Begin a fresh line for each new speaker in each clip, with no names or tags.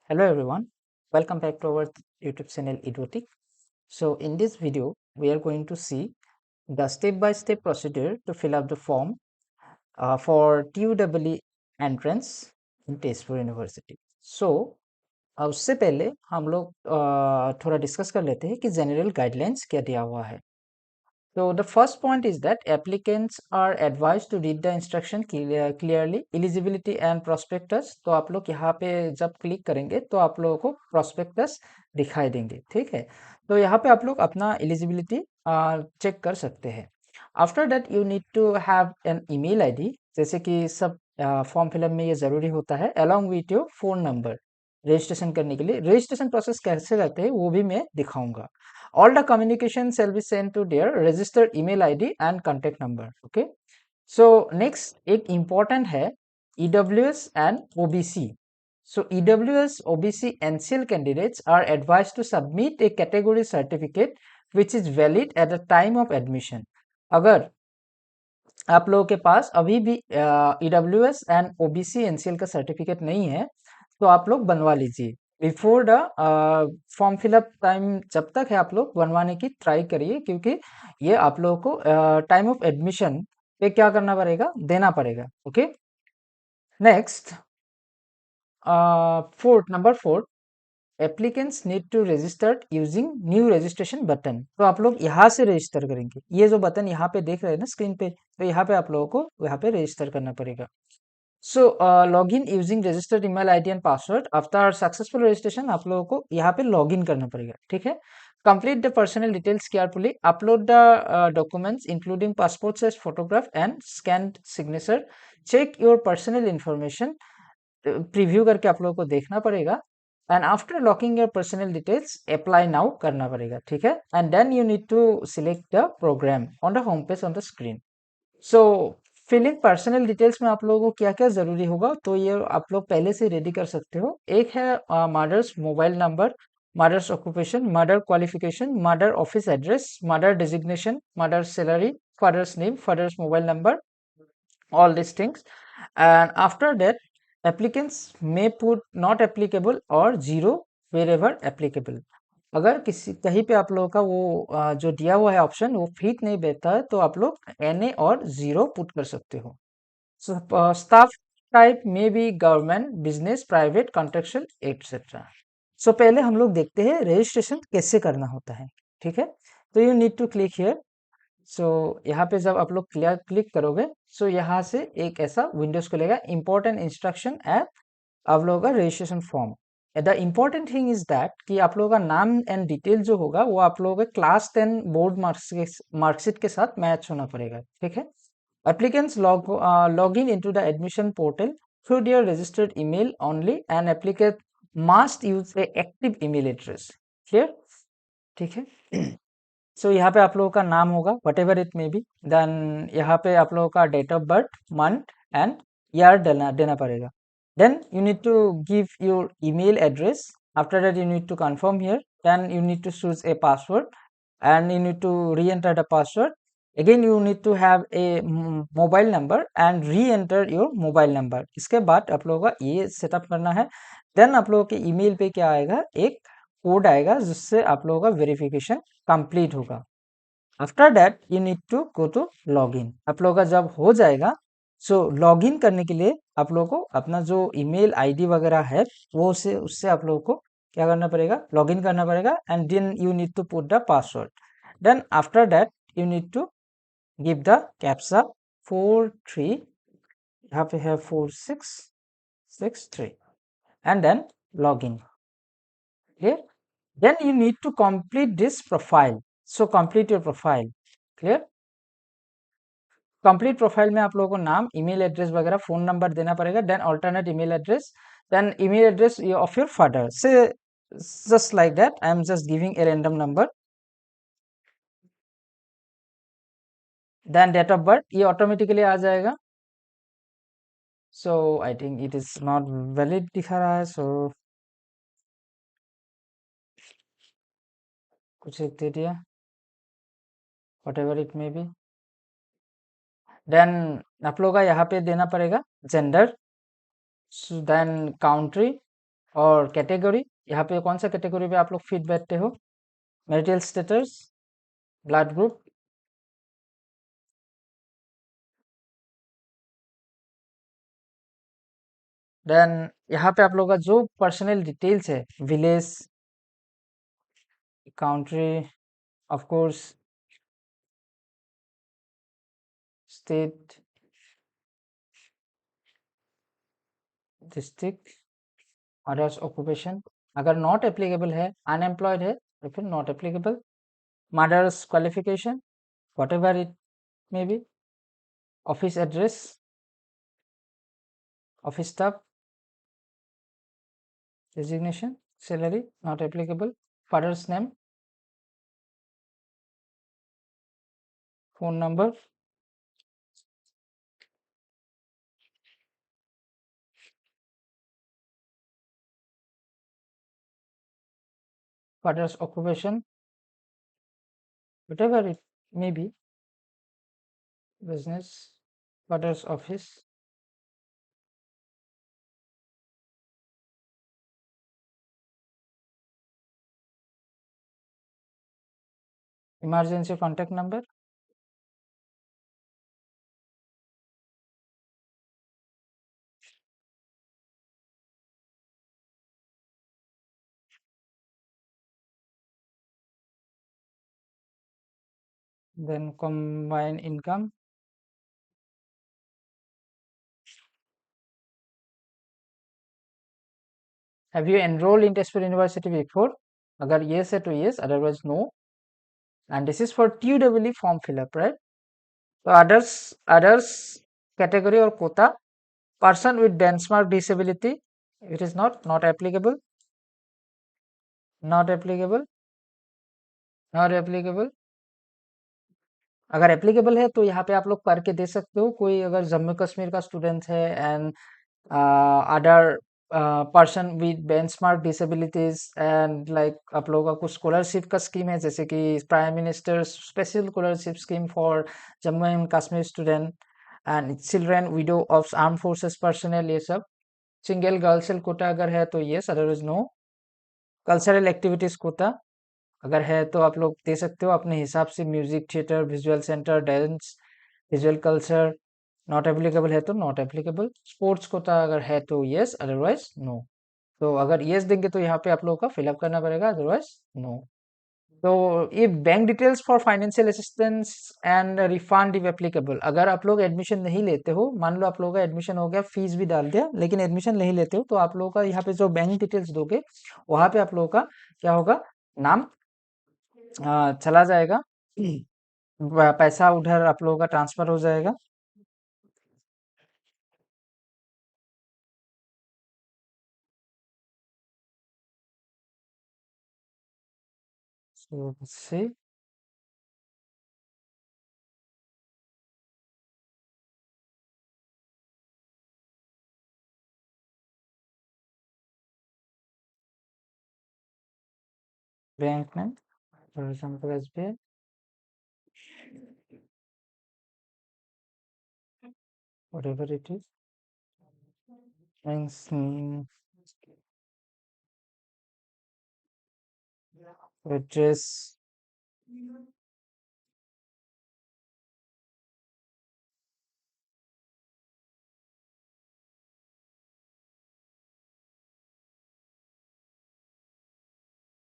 Hello everyone, welcome back to our YouTube channel Edotic. So in this video, we are going to see the step-by-step procedure to fill up the form for TUEE entrance in Tezpur University. So उससे पहले हम लोग थोड़ा discuss कर लेते हैं कि general guidelines क्या दिया हुआ है. So the first point is that applicants are advised to read the instruction clearly, eligibility and prospectus. तो आप लोग यहाँ पे जब क्लिक करेंगे तो आप लोगों को prospectus दिखाई देंगे, ठीक है. तो यहाँ पे आप लोग अपना eligibility चेक कर सकते हैं. After that you need to have an email ID, जैसे कि सब फॉर्म फिलअप में ये ज़रूरी होता है, along with your phone number registration करने के लिए. रजिस्ट्रेशन प्रोसेस कैसे रहते हैं वो भी मैं दिखाऊंगा. All the communication shall be sent to their registered email ID and contact number. Okay. So next एक important है EWS and OBC. So EWS, OBC, NCL candidates are advised to submit a category certificate which is valid at the time of admission. अगर आप लोगों के पास अभी भी EWS and OBC NCL का certificate नहीं है तो आप लोग बनवा लीजिए. Before the form fill up time जब तक है आप लोग बनवाने की ट्राई करिए, क्योंकि ये आप लोगों को टाइम ऑफ एडमिशन पे क्या करना पड़ेगा, देना पड़ेगा. Okay. Next number 4, applicants need to registered using new registration button. तो आप लोग यहाँ से रजिस्टर करेंगे. ये जो बटन यहाँ पे देख रहे हैं ना स्क्रीन पे, तो यहाँ पे आप लोगों को यहाँ पे रजिस्टर करना पड़ेगा. So login using registered email ID and password. After successful registration आप लोगों को यहाँ पे लॉगिन करना पड़ेगा, ठीक है. Complete the personal details carefully. Upload the documents including passport size photograph and scanned signature. Check your personal information. Preview करके आप लोगों को देखना पड़ेगा. And after locking your personal details apply now करना पड़ेगा, ठीक है. And then you need to select the programme on the home page on the screen. So filling personal details में आप लोगों को क्या क्या ज़रूरी होगा, तो ये आप लोग पहले से रेडी कर सकते हो. एक है mother's mobile number, mother's occupation, mother qualification, mother office address, mother designation, mother salary, father's name, father's mobile number, all these things. And after that applicants may put not applicable or zero wherever applicable. अगर किसी कहीं पे आप लोगों का वो जो दिया हुआ है ऑप्शन वो फिट नहीं बैठता है तो आप लोग NA और जीरो पुट कर सकते हो. सो स्टाफ टाइप में भी government, business, private, contractual etcetera. So पहले हम लोग देखते हैं रजिस्ट्रेशन कैसे करना होता है, ठीक है. तो you need to click here. So यहाँ पे जब आप लोग क्लिक करोगे सो यहाँ से एक ऐसा विंडोज खुलेगा, इंपॉर्टेंट इंस्ट्रक्शन एट आप लोगों का registration form. The important thing is that कि आप लोगों का नाम एंड डिटेल जो होगा वो आप लोगों के क्लास 10 बोर्ड मार्कशीट के साथ मैच होना पड़ेगा, ठीक है. Applicants log in into the admission portal through their registered email only and applicant must use A active email address. Clear, ठीक है. सो यहाँ पे आप लोगों का नाम होगा whatever it may be. Then यहाँ पे आप लोगों का date of birth, month and year देना पड़ेगा. Then you need to give your email address. After that you need to confirm here. Then you need to choose a password and you need to re-enter the password. Again you need to have a mobile number and re-enter your mobile number. इसके बाद आप लोगों का ये setup करना है. Then आप लोगों के ईमेल पे क्या आएगा, एक कोड आएगा जिससे आप लोगों का वेरिफिकेशन कंप्लीट होगा. After that you need to go to login. आप लोगों का जब हो जाएगा सो लॉगिन करने के लिए आप लोगों को अपना जो ईमेल आईडी वगैरह है वो उससे आप लोगों को क्या करना पड़ेगा, लॉगिन करना पड़ेगा. And then you need to put the password. Then after that you need to give the captcha 43, यहाँ पे है 4663 and then login. Clear? Then you need to complete this profile. So complete your profile. Clear? Complete profile में आप लोगों को नाम, email address वगैरह, phone number देना पड़ेगा. Then alternate email address, then email address of your father. Say just like that I am just giving a random number. Then date of birth ये automatically आ जाएगा. So I think it is not valid दिखा रहा है. So कुछ एक दे दिया, whatever it may be. Then आप लोगों का यहाँ पे देना पड़ेगा जेंडर, देन काउंट्री, और कैटेगरी, यहाँ पे कौन सा कैटेगरी पे आप लोग फिट बैठते हो, marital status, blood group, then यहाँ पे आप लोग का जो पर्सनल डिटेल्स है, village, country, of course state, district, others occupation, अगर नॉट एप्लीकेबल है, अनएम्प्लॉयड है तो फिर not applicable, mother's qualification whatever it may be, office address, office staff, designation, salary not applicable, father's name, phone number, father's occupation, whatever it may be, business, father's office, emergency contact number, then combined income, have you enrolled in Tezpur University before, अगर yes है तो yes, otherwise no, and this is for TUEE form fill up, right? So others category or quota, person with benchmark disability, it is not applicable, not applicable, not applicable, अगर applicable है तो यहाँ पे आप लोग करके दे सकते हो, कोई अगर जम्मू कश्मीर का स्टूडेंट है and other person with benchmark disabilities and like आप लोगों का कुछ स्कॉलरशिप का स्कीम है, जैसे कि prime minister special scholarship scheme for Jammu and Kashmir student and children widow of arm forces personal, ये सब सिंगल गर्ल्स कोटा अगर है तो yes, otherwise no, cultural activities quota अगर है तो आप लोग दे सकते हो अपने हिसाब से, music theatre, visual centre, dance, visual culture, not applicable है तो नॉट एप्लीकेबल, स्पोर्ट्स कोटा अगर है तो यस, अदरवाइज नो। तो अगर यस देंगे तो यहाँ पे आप लोगों का फिलअप करना पड़ेगा, अदरवाइज नो। तो ये bank details for financial assistance and refund if applicable, अगर आप लोग एडमिशन नहीं लेते हो, मान लो आप लोगों का एडमिशन हो गया, फीस भी डाल दिया, लेकिन एडमिशन नहीं लेते हो, तो आप लोगों का यहाँ पे जो बैंक डिटेल्स दोगे वहां पे आप लोगों का क्या होगा, नाम चला जाएगा, पैसा उधर आप लोगों का ट्रांसफर हो जाएगा। So see, बैंक में for example SBI, whatever it is, banks address,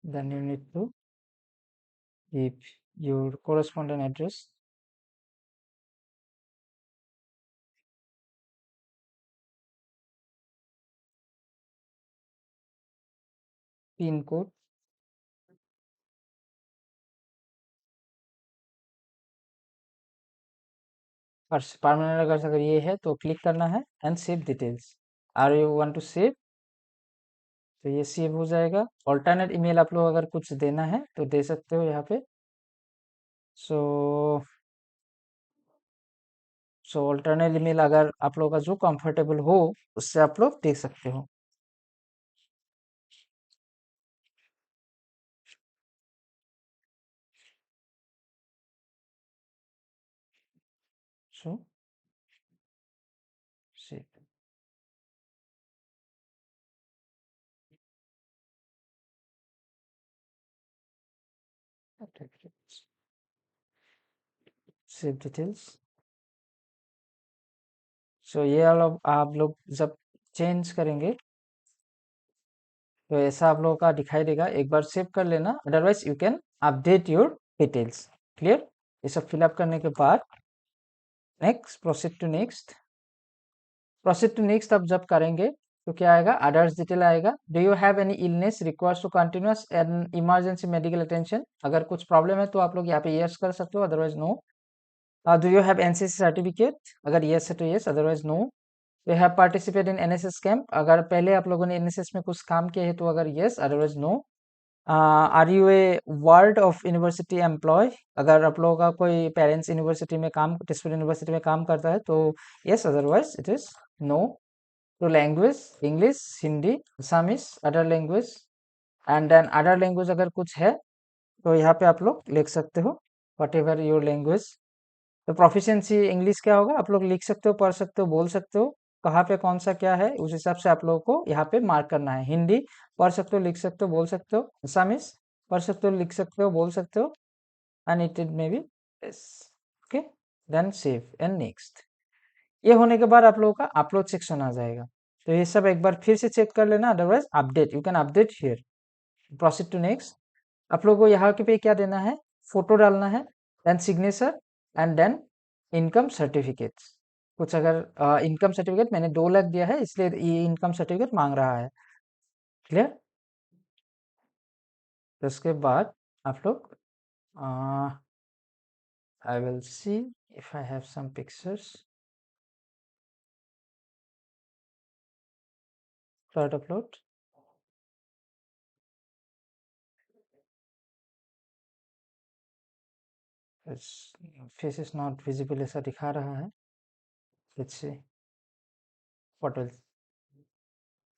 then you need to keep your correspondent address, pin code, और परमानेंट अगर ये है तो क्लिक करना है and save details, are you want to save, तो ये सेव हो जाएगा। ऑल्टरनेट ईमेल आप लोग अगर कुछ देना है तो दे सकते हो यहाँ पे। सो सो ऑल्टरनेट ईमेल अगर आप लोग का जो कंफर्टेबल हो उससे आप लोग दे सकते हो। So save, save details. So ये आप लोग जब चेंज करेंगे तो ऐसा आप लोगों का दिखाई देगा, एक बार सेव कर लेना, otherwise you can update your details. Clear? ये सब फिलअप करने के बाद next, proceed to next. Proceed to next अब जब करेंगे तो क्या आएगा, अदर्स डिटेल आएगा। Do you have any illness requires to continuous and emergency medical attention? अगर कुछ प्रॉब्लम है तो आप लोग यहाँ पे यस कर सकते हो, otherwise no. Do you have NCC certificate? अगर यस है तो yes, otherwise no. You have participate in NSS camp? अगर पहले आप लोगों ने एनएसएस में कुछ काम किए हैं तो अगर yes, otherwise no. Are you a ward of university employ? अगर आप लोगों का कोई पेरेंट्स यूनिवर्सिटी में काम, तेजपुर यूनिवर्सिटी में काम करता है तो yes, otherwise it is no. तो language English, Hindi, Assamese, other language, and then other language अगर कुछ है तो यहाँ पे आप लोग लिख सकते हो वट एवर योर लैंग्वेज। तो प्रोफिशिएंसी इंग्लिश क्या होगा, आप लोग लिख सकते हो, पढ़ सकते हो, बोल सकते हो, कहाँ पे कौन सा क्या है उस हिसाब से आप लोगों को यहाँ पे मार्क करना है। हिंदी पढ़ सकते हो, लिख सकते हो, बोल सकते हो। असमीज पढ़ सकते हो, लिख सकते हो, बोल सकते हो, and it may be yes. Okay, then save and next. ये होने के बाद आप लोगों का अपलोड सेक्शन आ जाएगा। तो ये सब एक बार फिर से चेक कर लेना, otherwise update, you can update here. Proceed to next. आप लोगों को यहाँ के पे क्या देना है, फोटो डालना है, then signature, and then income certificate. कुछ अगर इनकम सर्टिफिकेट मैंने 2 लाख दिया है इसलिए ये इनकम सर्टिफिकेट मांग रहा है। क्लियर? तो उसके बाद आप लोग I will see if I have some pictures. Start upload. Face is not visible ऐसा दिखा रहा है। Let's see what will.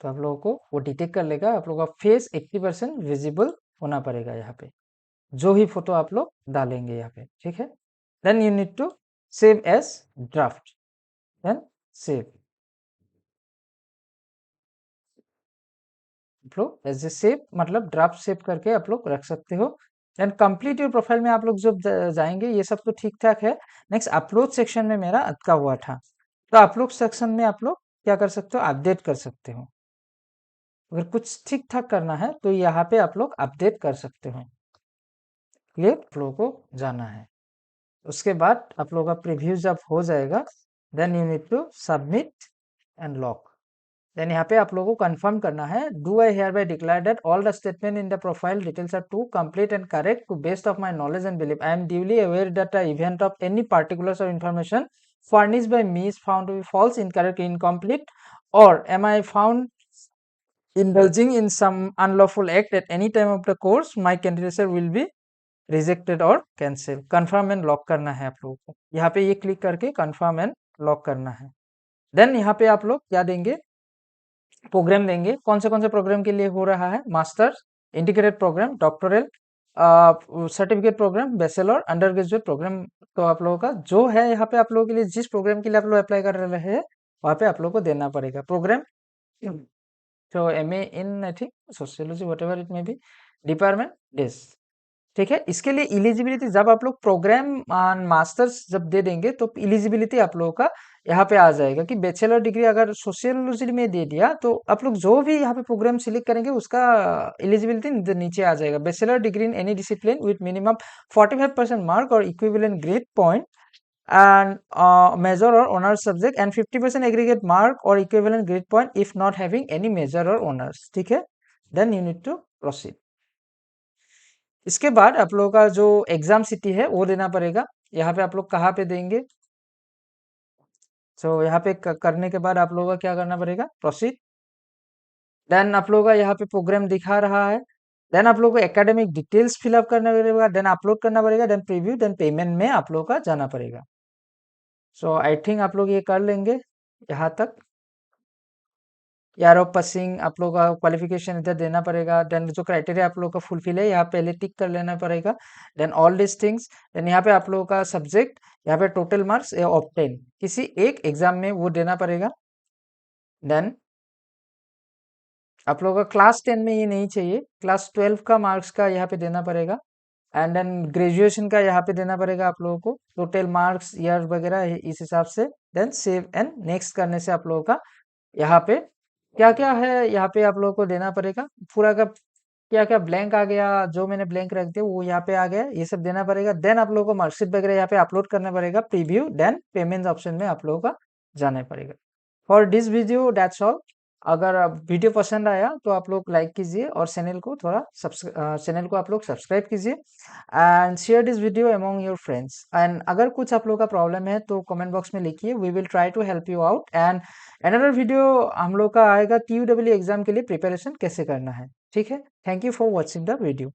तो आप लोगों को वो डिटेक्ट कर लेगा, आप लोगों का फेस 80% विजिबल होना पड़ेगा यहाँ पे, जो ही फोटो आप लोग डालेंगे यहाँ पे। ठीक है? Then you need to save as draft, then save. आप लोग एज ए सेव मतलब ड्राफ्ट सेव करके आप लोग रख सकते हो। देन कंप्लीट योर प्रोफाइल में आप लोग जब जाएंगे ये सब तो ठीक ठाक है। नेक्स्ट अपलोड सेक्शन में मेरा अटका हुआ था, तो अपलोड सेक्शन में आप लोग क्या कर सकते हो, अपडेट कर सकते हो। अगर कुछ ठीक ठाक करना है तो यहाँ पे आप लोग अपडेट कर सकते हो। क्लियर? आप लोगों को जाना है। उसके बाद आप लोगों का प्रीव्यू जब हो जाएगा, then you need to submit and lock. Then यहाँ पे आप लोगों को कंफर्म करना है, do I hereby declare that all the statement in the profile details are true, complete and correct to best of my knowledge and belief. I am duly aware that the event of any particulars or information furnished by me is found to be false, incorrect, incomplete, or am I found indulging in some unlawful act at any time of the course, my candidature will be rejected और cancel. Confirm and lock करना है आप लोगों को, यहाँ पे ये click करके कंफर्म एंड लॉक करना है। देन यहाँ पे आप लोग क्या देंगे, प्रोग्राम देंगे। कौन से प्रोग्राम के लिए हो रहा है, masters, integrated program, doctoral, certificate program, bachelor, undergraduate program. तो आप लोगों का जो है यहाँ पे आप लोगों के लिए जिस प्रोग्राम के लिए आप लोग अप्लाई कर रहे हैं वहाँ पे आप लोग को देना पड़ेगा प्रोग्राम। तो MA in I think sociology what ever it may B, department this. ठीक है? इसके लिए एलिजिबिलिटी जब आप लोग प्रोग्राम मास्टर्स जब दे देंगे तो एलिजिबिलिटी आप लोगों का यहाँ पे आ जाएगा कि बैचलर डिग्री अगर सोशियोलॉजी में दे दिया तो आप लोग जो भी यहाँ पे प्रोग्राम सिलेक्ट करेंगे उसका एलिजिबिलिटी नीचे आ जाएगा। Bachelor degree in any discipline with minimum 45% mark और equivalent grade point and major or honors subject and 50% aggregate mark or equivalent grade point if not having any major or honors। ठीक है? then you need to proceed। इसके बाद आप लोगों का जो exam city है वो देना पड़ेगा। यहाँ पे आप लोग कहाँ पे देंगे, तो यहाँ पे करने के बाद आप लोगों का क्या करना पड़ेगा, प्रोसीड। देन आप लोगों का यहाँ पे प्रोग्राम दिखा रहा है, देन आप लोगों को एकेडमिक डिटेल्स फिलअप करना पड़ेगा, देन अपलोड करना पड़ेगा, देन प्रीव्यू, देन पेमेंट में आप लोगों का जाना पड़ेगा। सो आई थिंक आप लोग ये कर लेंगे यहाँ तक। यार ऑफ पासिंग आप लोग का क्वालिफिकेशन इधर देना पड़ेगा, देन जो क्राइटेरिया आप लोग का फुलफिल है यहाँ पहले टिक कर लेना पड़ेगा, then all this things. Then यहाँ पे आप लोगों का सब्जेक्ट, यहाँ पे टोटल मार्क्स ऑब्टेन किसी एक एग्जाम में वो देना पड़ेगा। देन आप लोगों का क्लास 10 में ये नहीं चाहिए, क्लास 12 का मार्क्स का यहाँ पे देना पड़ेगा। एंड देन ग्रेजुएशन का यहाँ पे देना पड़ेगा आप लोगों को, टोटल मार्क्स, ईयर वगैरह इस हिसाब से। देन सेव एंड नेक्स्ट करने से आप लोगों का यहाँ पे क्या क्या है, यहाँ पे आप लोगों को देना पड़ेगा पूरा का क्या क्या ब्लैंक आ गया, जो मैंने ब्लैंक रख दिया वो यहाँ पे आ गया, ये सब देना पड़ेगा। देन आप लोगों को मार्कशीट वगैरह यहाँ पे अपलोड करना पड़ेगा, प्रीव्यू, देन पेमेंट ऑप्शन में आप लोगों का जाना पड़ेगा। For this video that's all. अगर वीडियो पसंद आया तो आप लोग लाइक कीजिए और चैनल को थोड़ा चैनल को आप लोग सब्सक्राइब कीजिए and share this video among your friends. And अगर कुछ आप लोगों का प्रॉब्लम है तो कमेंट बॉक्स में लिखिए, we will try to help you out. And another video हम लोग का आएगा TUEE एग्जाम के लिए प्रिपरेशन कैसे करना है। ठीक है, thank you for watching the video.